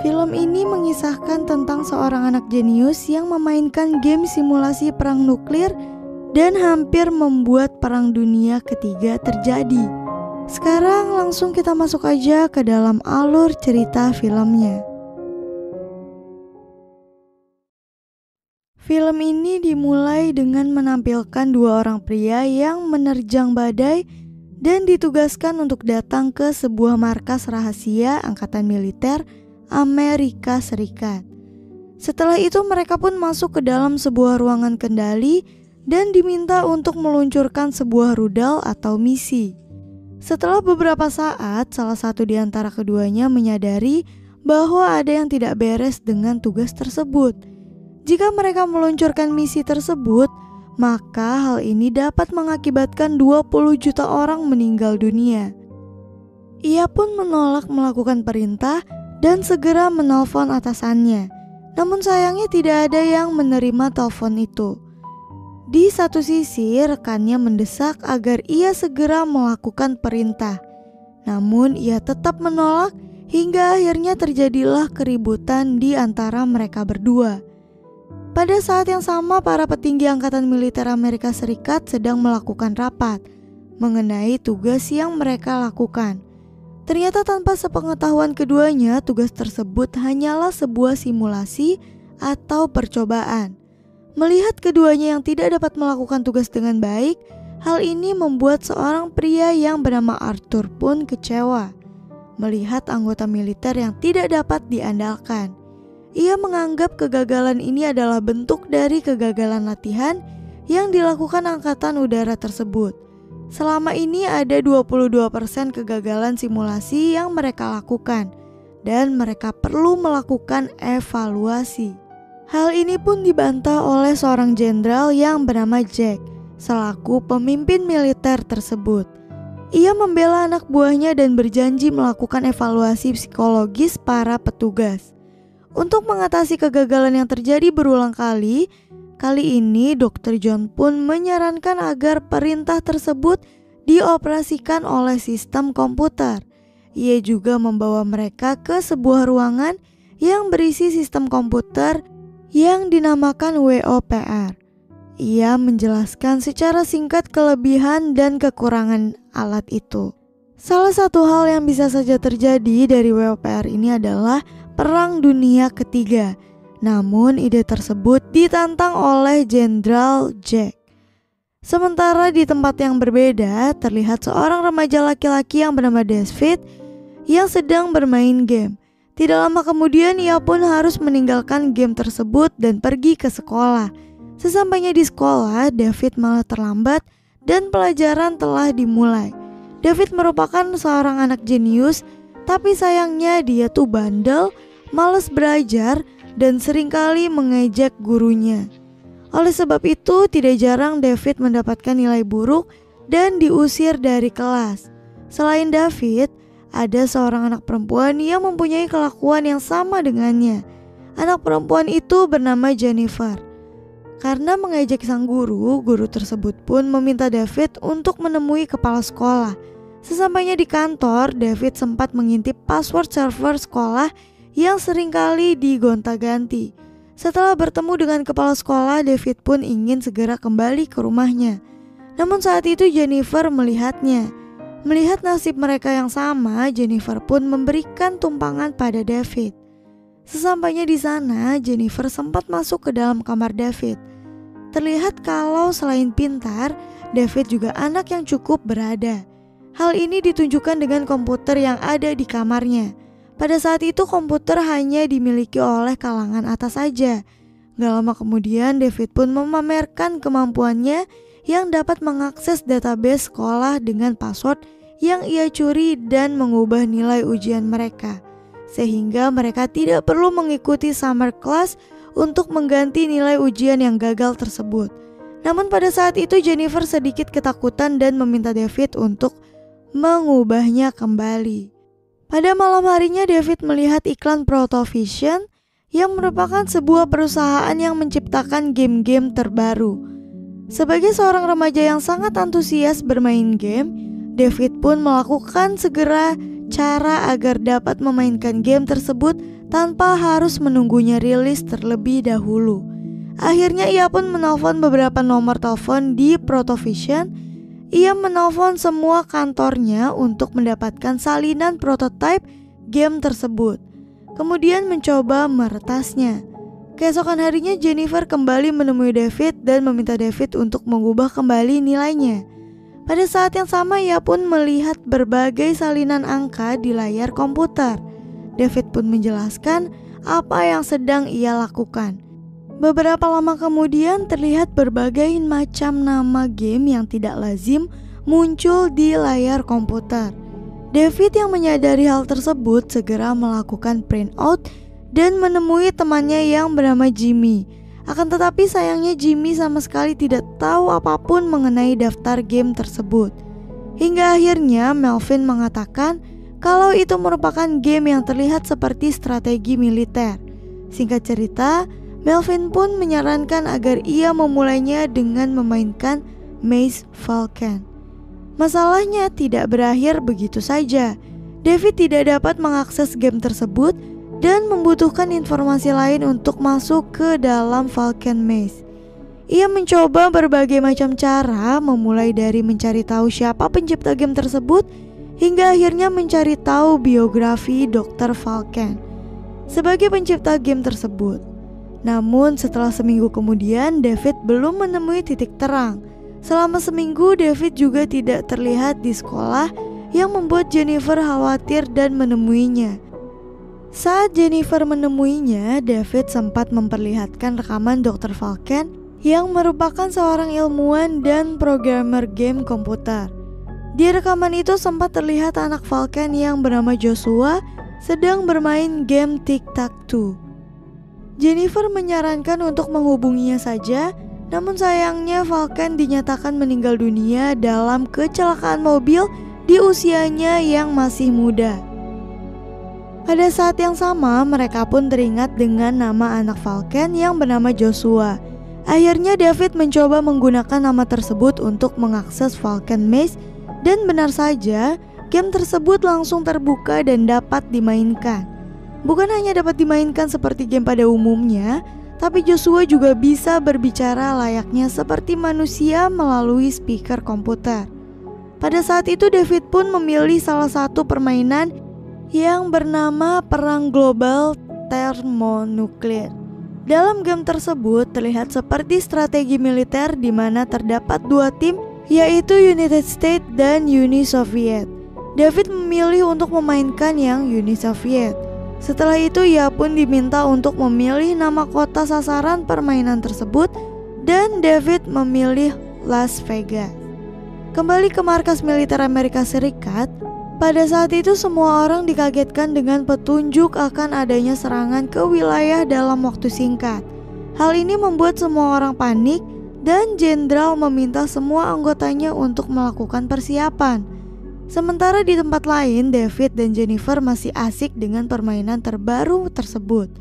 Film ini mengisahkan tentang seorang anak jenius yang memainkan game simulasi perang nuklir dan hampir membuat perang dunia ketiga terjadi. Sekarang langsung kita masuk aja ke dalam alur cerita filmnya. Film ini dimulai dengan menampilkan dua orang pria yang menerjang badai dan ditugaskan untuk datang ke sebuah markas rahasia angkatan militer Amerika Serikat. Setelah itu mereka pun masuk ke dalam sebuah ruangan kendali dan diminta untuk meluncurkan sebuah rudal atau misi. Setelah beberapa saat, salah satu di antara keduanya menyadari bahwa ada yang tidak beres dengan tugas tersebut. Jika mereka meluncurkan misi tersebut, maka hal ini dapat mengakibatkan 20 juta orang meninggal dunia. Ia pun menolak melakukan perintah dan segera menelpon atasannya. Namun sayangnya tidak ada yang menerima telepon itu. Di satu sisi, rekannya mendesak agar ia segera melakukan perintah. Namun ia tetap menolak hingga akhirnya terjadilah keributan di antara mereka berdua. Pada saat yang sama, para petinggi Angkatan Militer Amerika Serikat sedang melakukan rapat mengenai tugas yang mereka lakukan. Ternyata tanpa sepengetahuan keduanya, tugas tersebut hanyalah sebuah simulasi atau percobaan. Melihat keduanya yang tidak dapat melakukan tugas dengan baik, hal ini membuat seorang pria yang bernama Arthur pun kecewa. Melihat anggota militer yang tidak dapat diandalkan, ia menganggap kegagalan ini adalah bentuk dari kegagalan latihan yang dilakukan Angkatan Udara tersebut. Selama ini ada 22% kegagalan simulasi yang mereka lakukan dan mereka perlu melakukan evaluasi. Hal ini pun dibantah oleh seorang jenderal yang bernama Jack selaku pemimpin militer tersebut. Ia membela anak buahnya dan berjanji melakukan evaluasi psikologis para petugas. Untuk mengatasi kegagalan yang terjadi berulang kali ini Dr. John pun menyarankan agar perintah tersebut dioperasikan oleh sistem komputer. Ia juga membawa mereka ke sebuah ruangan yang berisi sistem komputer yang dinamakan WOPR. Ia menjelaskan secara singkat kelebihan dan kekurangan alat itu. Salah satu hal yang bisa saja terjadi dari WOPR ini adalah Perang Dunia Ketiga. Namun ide tersebut ditantang oleh Jenderal Jack. Sementara di tempat yang berbeda, terlihat seorang remaja laki-laki yang bernama David yang sedang bermain game. Tidak lama kemudian ia pun harus meninggalkan game tersebut dan pergi ke sekolah. Sesampainya di sekolah, David malah terlambat dan pelajaran telah dimulai. David merupakan seorang anak jenius, tapi sayangnya dia tuh bandel, malas belajar, dan seringkali mengejek gurunya. Oleh sebab itu, tidak jarang David mendapatkan nilai buruk dan diusir dari kelas. Selain David, ada seorang anak perempuan yang mempunyai kelakuan yang sama dengannya. Anak perempuan itu bernama Jennifer. Karena mengejek sang guru tersebut pun meminta David untuk menemui kepala sekolah. Sesampainya di kantor, David sempat mengintip password server sekolah yang seringkali digonta-ganti. Setelah bertemu dengan kepala sekolah, David pun ingin segera kembali ke rumahnya. Namun saat itu Jennifer melihatnya. Melihat nasib mereka yang sama, Jennifer pun memberikan tumpangan pada David. Sesampainya di sana, Jennifer sempat masuk ke dalam kamar David. Terlihat kalau selain pintar, David juga anak yang cukup berada. Hal ini ditunjukkan dengan komputer yang ada di kamarnya. Pada saat itu komputer hanya dimiliki oleh kalangan atas saja. Gak lama kemudian David pun memamerkan kemampuannya yang dapat mengakses database sekolah dengan password yang ia curi dan mengubah nilai ujian mereka. Sehingga mereka tidak perlu mengikuti summer class untuk mengganti nilai ujian yang gagal tersebut. Namun pada saat itu Jennifer sedikit ketakutan dan meminta David untuk mengubahnya kembali. Pada malam harinya David melihat iklan Protovision yang merupakan sebuah perusahaan yang menciptakan game-game terbaru. Sebagai seorang remaja yang sangat antusias bermain game, David pun melakukan segera cara agar dapat memainkan game tersebut tanpa harus menunggunya rilis terlebih dahulu. Akhirnya ia pun menelpon beberapa nomor telepon di Protovision. Ia menelpon semua kantornya untuk mendapatkan salinan prototipe game tersebut, kemudian mencoba meretasnya. Keesokan harinya Jennifer kembali menemui David dan meminta David untuk mengubah kembali nilainya. Pada saat yang sama ia pun melihat berbagai salinan angka di layar komputer. David pun menjelaskan apa yang sedang ia lakukan. Beberapa lama kemudian terlihat berbagai macam nama game yang tidak lazim muncul di layar komputer. David yang menyadari hal tersebut segera melakukan print out dan menemui temannya yang bernama Jimmy. Akan tetapi sayangnya Jimmy sama sekali tidak tahu apapun mengenai daftar game tersebut. Hingga akhirnya Melvin mengatakan kalau itu merupakan game yang terlihat seperti strategi militer. Singkat cerita, Melvin pun menyarankan agar ia memulainya dengan memainkan Maze Falcon. Masalahnya tidak berakhir begitu saja. David tidak dapat mengakses game tersebut dan membutuhkan informasi lain untuk masuk ke dalam Falcon Maze. Ia mencoba berbagai macam cara, memulai dari mencari tahu siapa pencipta game tersebut hingga akhirnya mencari tahu biografi Dr. Falcon sebagai pencipta game tersebut. Namun setelah seminggu kemudian David belum menemui titik terang. Selama seminggu David juga tidak terlihat di sekolah, yang membuat Jennifer khawatir dan menemuinya. Saat Jennifer menemuinya, David sempat memperlihatkan rekaman Dr. Falcon yang merupakan seorang ilmuwan dan programmer game komputer. Di rekaman itu sempat terlihat anak Falcon yang bernama Joshua sedang bermain game Tic-Tac-Toe. Jennifer menyarankan untuk menghubunginya saja, namun sayangnya Falcon dinyatakan meninggal dunia dalam kecelakaan mobil di usianya yang masih muda. Pada saat yang sama, mereka pun teringat dengan nama anak Falcon yang bernama Joshua. Akhirnya David mencoba menggunakan nama tersebut untuk mengakses Falcon Maze, dan benar saja, game tersebut langsung terbuka dan dapat dimainkan. Bukan hanya dapat dimainkan seperti game pada umumnya, tapi Joshua juga bisa berbicara layaknya seperti manusia melalui speaker komputer. Pada saat itu David pun memilih salah satu permainan yang bernama Perang Global Termonuklir. Dalam game tersebut terlihat seperti strategi militer di mana terdapat dua tim, yaitu United States dan Uni Soviet. David memilih untuk memainkan yang Uni Soviet. Setelah itu ia pun diminta untuk memilih nama kota sasaran permainan tersebut dan David memilih Las Vegas. Kembali ke markas militer Amerika Serikat, pada saat itu semua orang dikagetkan dengan petunjuk akan adanya serangan ke wilayah dalam waktu singkat. Hal ini membuat semua orang panik dan jenderal meminta semua anggotanya untuk melakukan persiapan. Sementara di tempat lain, David dan Jennifer masih asik dengan permainan terbaru tersebut,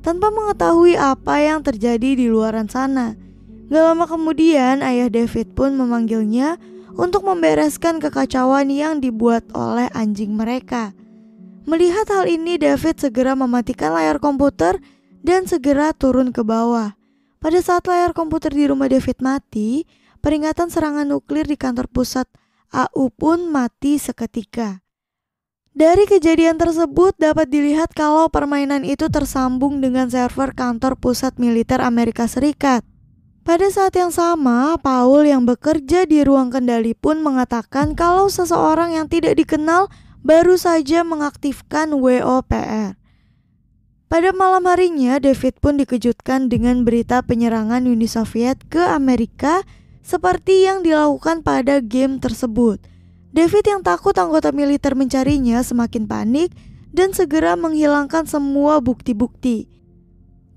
tanpa mengetahui apa yang terjadi di luaran sana. Gak lama kemudian, ayah David pun memanggilnya untuk membereskan kekacauan yang dibuat oleh anjing mereka. Melihat hal ini, David segera mematikan layar komputer dan segera turun ke bawah. Pada saat layar komputer di rumah David mati, peringatan serangan nuklir di kantor pusat AU pun mati seketika. Dari kejadian tersebut dapat dilihat kalau permainan itu tersambung dengan server kantor pusat militer Amerika Serikat. Pada saat yang sama, Paul yang bekerja di ruang kendali pun mengatakan kalau seseorang yang tidak dikenal baru saja mengaktifkan WOPR. Pada malam harinya, David pun dikejutkan dengan berita penyerangan Uni Soviet ke Amerika seperti yang dilakukan pada game tersebut. David yang takut anggota militer mencarinya semakin panik dan segera menghilangkan semua bukti-bukti.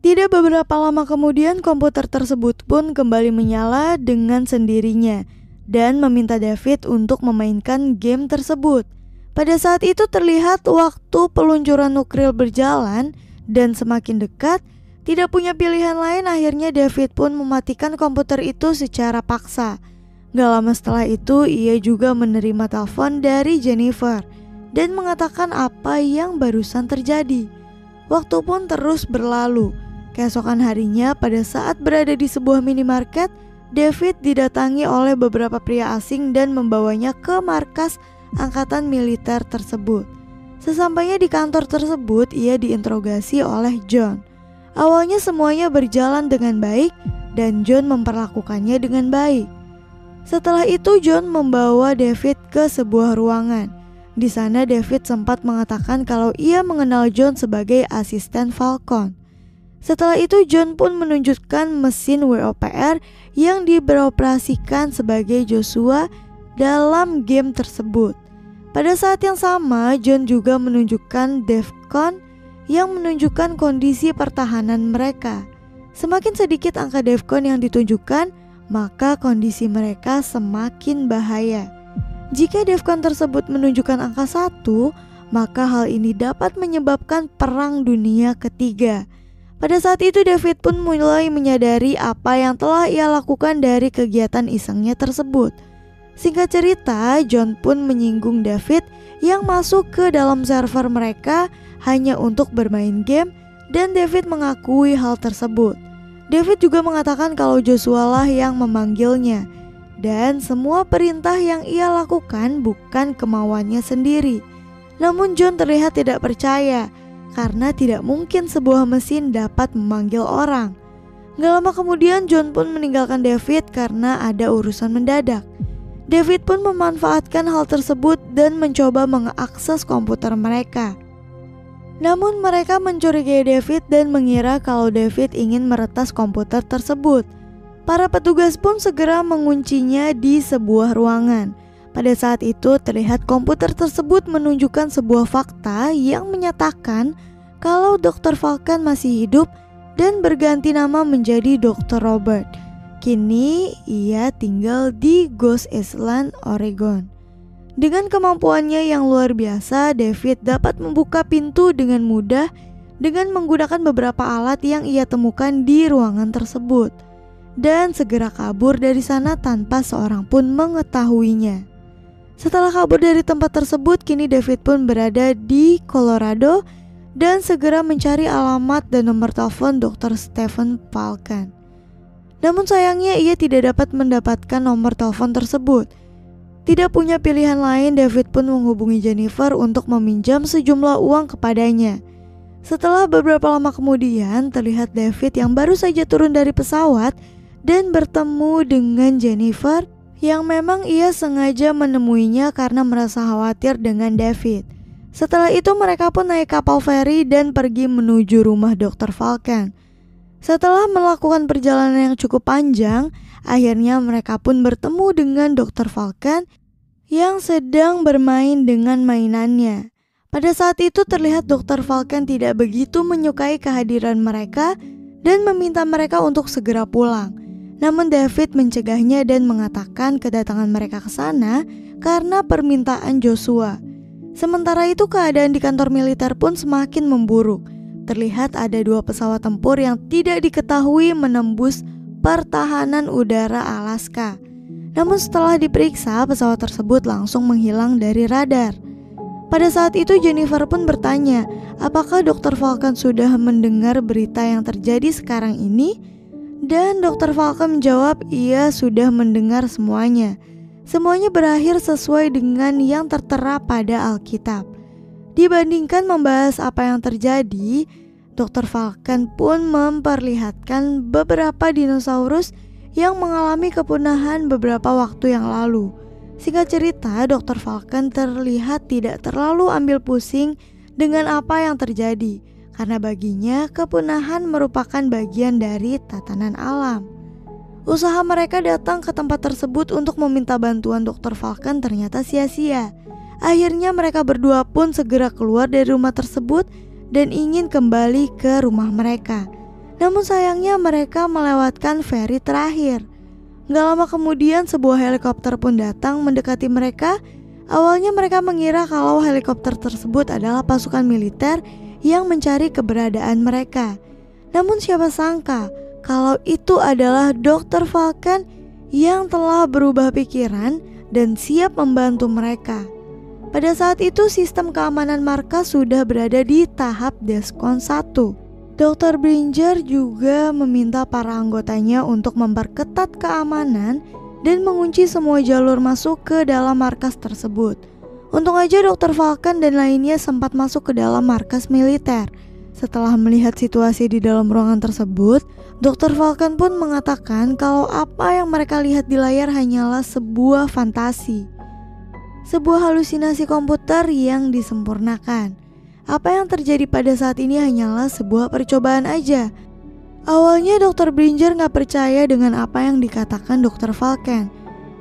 Tidak beberapa lama kemudian komputer tersebut pun kembali menyala dengan sendirinya dan meminta David untuk memainkan game tersebut. Pada saat itu terlihat waktu peluncuran nuklir berjalan dan semakin dekat. Tidak punya pilihan lain, akhirnya David pun mematikan komputer itu secara paksa. Gak lama setelah itu ia juga menerima telepon dari Jennifer. dan mengatakan apa yang barusan terjadi. Waktu pun terus berlalu. Keesokan harinya, pada saat berada di sebuah minimarket, David didatangi oleh beberapa pria asing dan membawanya ke markas angkatan militer tersebut. Sesampainya di kantor tersebut, ia diinterogasi oleh John. Awalnya semuanya berjalan dengan baik dan John memperlakukannya dengan baik. Setelah itu John membawa David ke sebuah ruangan. Di sana David sempat mengatakan kalau ia mengenal John sebagai asisten Falcon. Setelah itu John pun menunjukkan mesin WOPR yang beroperasikan sebagai Joshua dalam game tersebut. Pada saat yang sama, John juga menunjukkan DEFCON yang menunjukkan kondisi pertahanan mereka. Semakin sedikit angka DEFCON yang ditunjukkan, maka kondisi mereka semakin bahaya. Jika DEFCON tersebut menunjukkan angka 1, maka hal ini dapat menyebabkan perang dunia ketiga. Pada saat itu David pun mulai menyadari apa yang telah ia lakukan dari kegiatan isengnya tersebut. Singkat cerita, John pun menyinggung David yang masuk ke dalam server mereka hanya untuk bermain game, dan David mengakui hal tersebut. David juga mengatakan kalau Joshua lah yang memanggilnya, dan semua perintah yang ia lakukan bukan kemauannya sendiri. Namun John terlihat tidak percaya, karena tidak mungkin sebuah mesin dapat memanggil orang. Gak lama kemudian John pun meninggalkan David karena ada urusan mendadak. David pun memanfaatkan hal tersebut dan mencoba mengakses komputer mereka. Namun mereka mencurigai David dan mengira kalau David ingin meretas komputer tersebut. Para petugas pun segera menguncinya di sebuah ruangan. Pada saat itu terlihat komputer tersebut menunjukkan sebuah fakta yang menyatakan kalau Dr. Falcon masih hidup dan berganti nama menjadi Dr. Robert. Kini ia tinggal di Ghost Island, Oregon. Dengan kemampuannya yang luar biasa, David dapat membuka pintu dengan mudah dengan menggunakan beberapa alat yang ia temukan di ruangan tersebut, dan segera kabur dari sana tanpa seorang pun mengetahuinya. Setelah kabur dari tempat tersebut, kini David pun berada di Colorado dan segera mencari alamat dan nomor telepon Dr. Stephen Falcon. Namun sayangnya ia tidak dapat mendapatkan nomor telepon tersebut. Tidak punya pilihan lain, David pun menghubungi Jennifer untuk meminjam sejumlah uang kepadanya. Setelah beberapa lama kemudian, terlihat David yang baru saja turun dari pesawat dan bertemu dengan Jennifer yang memang ia sengaja menemuinya karena merasa khawatir dengan David. Setelah itu mereka pun naik kapal feri dan pergi menuju rumah Dr. Falcon. Setelah melakukan perjalanan yang cukup panjang, akhirnya mereka pun bertemu dengan Dr. Falcon yang sedang bermain dengan mainannya. Pada saat itu terlihat Dr. Falcon tidak begitu menyukai kehadiran mereka dan meminta mereka untuk segera pulang. Namun David mencegahnya dan mengatakan kedatangan mereka ke sana karena permintaan Joshua. Sementara itu keadaan di kantor militer pun semakin memburuk. Terlihat ada 2 pesawat tempur yang tidak diketahui menembus pertahanan udara Alaska. Namun setelah diperiksa, pesawat tersebut langsung menghilang dari radar. Pada saat itu Jennifer pun bertanya, apakah Dr. Falcon sudah mendengar berita yang terjadi sekarang ini? Dan Dr. Falcon menjawab ia sudah mendengar semuanya. Semuanya berakhir sesuai dengan yang tertera pada Alkitab. Dibandingkan membahas apa yang terjadi, Dr. Falcon pun memperlihatkan beberapa dinosaurus yang mengalami kepunahan beberapa waktu yang lalu. Singkat cerita, Dr. Falcon terlihat tidak terlalu ambil pusing dengan apa yang terjadi, karena baginya kepunahan merupakan bagian dari tatanan alam. Usaha mereka datang ke tempat tersebut untuk meminta bantuan Dr. Falcon ternyata sia-sia. Akhirnya mereka berdua pun segera keluar dari rumah tersebut dan ingin kembali ke rumah mereka. Namun sayangnya mereka melewatkan feri terakhir. Gak lama kemudian sebuah helikopter pun datang mendekati mereka. Awalnya mereka mengira kalau helikopter tersebut adalah pasukan militer yang mencari keberadaan mereka. Namun siapa sangka kalau itu adalah Dr. Falcon yang telah berubah pikiran dan siap membantu mereka. Pada saat itu sistem keamanan markas sudah berada di tahap Descon 1. Dr. Bringer juga meminta para anggotanya untuk memperketat keamanan dan mengunci semua jalur masuk ke dalam markas tersebut. Untung aja Dr. Falcon dan lainnya sempat masuk ke dalam markas militer. Setelah melihat situasi di dalam ruangan tersebut, Dr. Falcon pun mengatakan kalau apa yang mereka lihat di layar hanyalah sebuah fantasi. Sebuah halusinasi komputer yang disempurnakan. Apa yang terjadi pada saat ini hanyalah sebuah percobaan aja. Awalnya Dr. Bringer gak percaya dengan apa yang dikatakan Dr. Falcon.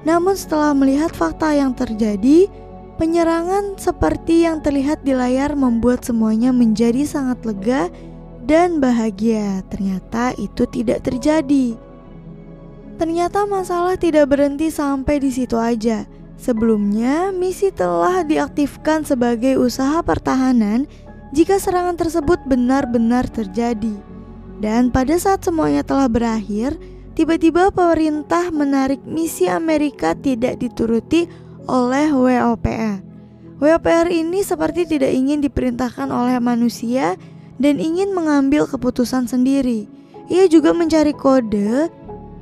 Namun setelah melihat fakta yang terjadi, penyerangan seperti yang terlihat di layar membuat semuanya menjadi sangat lega dan bahagia. Ternyata itu tidak terjadi. Ternyata masalah tidak berhenti sampai di situ aja. Sebelumnya, misi telah diaktifkan sebagai usaha pertahanan jika serangan tersebut benar-benar terjadi. Dan pada saat semuanya telah berakhir, tiba-tiba pemerintah menarik misi Amerika tidak dituruti oleh WOPR. WOPR ini seperti tidak ingin diperintahkan oleh manusia dan ingin mengambil keputusan sendiri. Ia juga mencari kode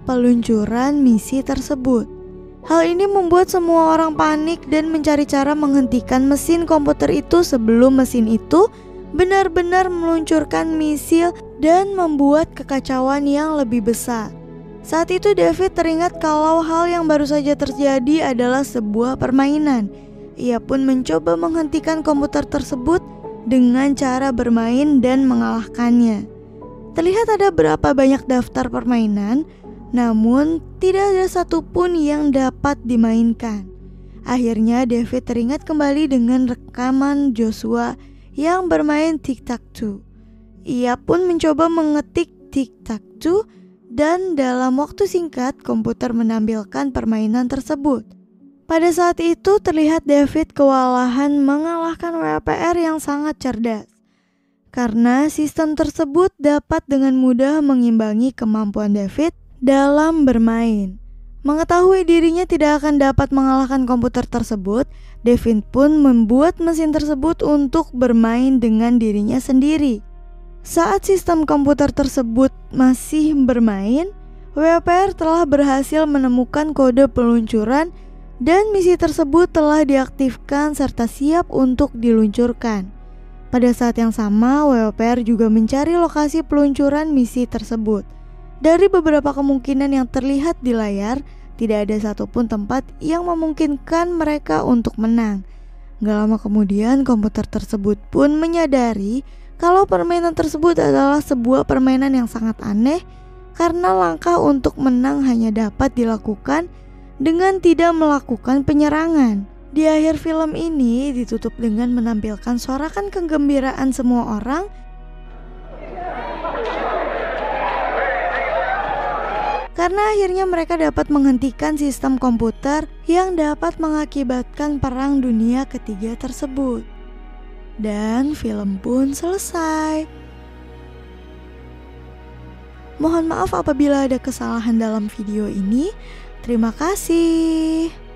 peluncuran misi tersebut. Hal ini membuat semua orang panik dan mencari cara menghentikan mesin komputer itu sebelum mesin itu benar-benar meluncurkan misil dan membuat kekacauan yang lebih besar. Saat itu David teringat kalau hal yang baru saja terjadi adalah sebuah permainan. Ia pun mencoba menghentikan komputer tersebut dengan cara bermain dan mengalahkannya. Terlihat ada berapa banyak daftar permainan, namun tidak ada satupun yang dapat dimainkan. Akhirnya David teringat kembali dengan rekaman Joshua yang bermain tic-tac-toe. Ia pun mencoba mengetik tic-tac-toe dan dalam waktu singkat komputer menampilkan permainan tersebut. Pada saat itu terlihat David kewalahan mengalahkan WOPR yang sangat cerdas. Karena sistem tersebut dapat dengan mudah mengimbangi kemampuan David dalam bermain. Mengetahui dirinya tidak akan dapat mengalahkan komputer tersebut, David pun membuat mesin tersebut untuk bermain dengan dirinya sendiri. Saat sistem komputer tersebut masih bermain, WOPR telah berhasil menemukan kode peluncuran dan misi tersebut telah diaktifkan serta siap untuk diluncurkan. Pada saat yang sama, WOPR juga mencari lokasi peluncuran misi tersebut. Dari beberapa kemungkinan yang terlihat di layar, tidak ada satupun tempat yang memungkinkan mereka untuk menang. Gak lama kemudian, komputer tersebut pun menyadari kalau permainan tersebut adalah sebuah permainan yang sangat aneh karena langkah untuk menang hanya dapat dilakukan dengan tidak melakukan penyerangan. Di akhir film ini ditutup dengan menampilkan sorakan kegembiraan semua orang karena akhirnya mereka dapat menghentikan sistem komputer yang dapat mengakibatkan Perang Dunia Ketiga tersebut. Dan film pun selesai. Mohon maaf apabila ada kesalahan dalam video ini. Terima kasih.